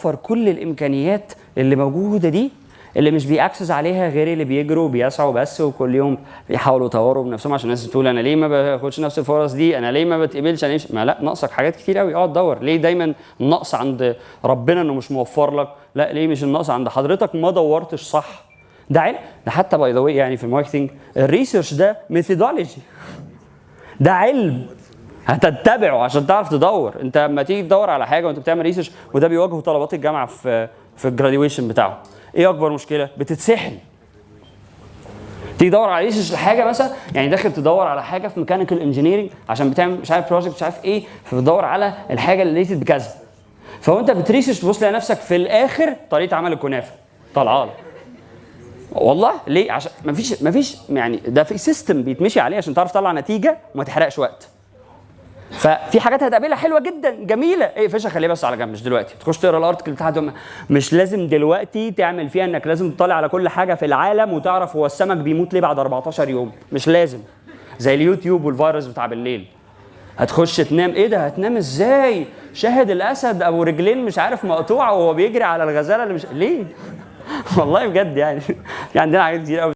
بيوفر كل الامكانيات اللي موجوده دي، اللي مش بيأكسس عليها غير اللي بيجروا وبيسعوا بس، وكل يوم بيحاولوا يطوروا بنفسهم عشان الناس بتقول انا ليه ما باخدش نفس الفرص دي، انا ليه ما بتقبلش، انا ما لا، ناقصك حاجات كتير قوي، اقعد دور. ليه دايما النقص عند ربنا انه مش موفر لك؟ لا، ليه مش النقص عند حضرتك ما دورتش صح؟ ده علم، ده حتى باي ذا واي يعني في الماركتنج الريسيرش ده ميثودولوجي، ده علم هتتبعه عشان تعرف تدور. انت لما تيجي تدور على حاجه وانت بتعمل ريسيرش، وده بيواجهه طلبات الجامعه في الجراديويشن بتاعهم، ايه اكبر مشكله؟ بتتسحل. تيجي تدور على ريسيرش لحاجه مثلا، يعني داخل تدور على حاجه في ميكانيكال انجينيرنج عشان بتعمل مش عارف بروجكت مش عارف ايه، فبتدور على الحاجه اللي ريليتد بكذا، فوانت بتريسيرش تبص تلاقي نفسك في الاخر طريقه عمل الكنافه طالعه لك. والله ليه؟ عشان مفيش يعني ده في سيستم بيتمشي عليه عشان تعرف تطلع نتيجه وما تحرقش وقت. ففي حاجات هتقابلها حلوه جدا جميله، ايه فيش خليها بس على جنب، مش دلوقتي تخش تقرا الارتكل بتاعتهم، مش لازم دلوقتي تعمل فيها انك لازم تطلع على كل حاجه في العالم وتعرف هو السمك بيموت ليه بعد 14 يوم، مش لازم. زي اليوتيوب والفيروس بتاع بالليل، هتخش تنام، ايه ده هتنام ازاي؟ شاهد الاسد ابو رجلين مش عارف مقطوعه وهو بيجري على الغزاله اللي مش ليه؟ والله بجد يعني عندنا حاجات كتير قوي.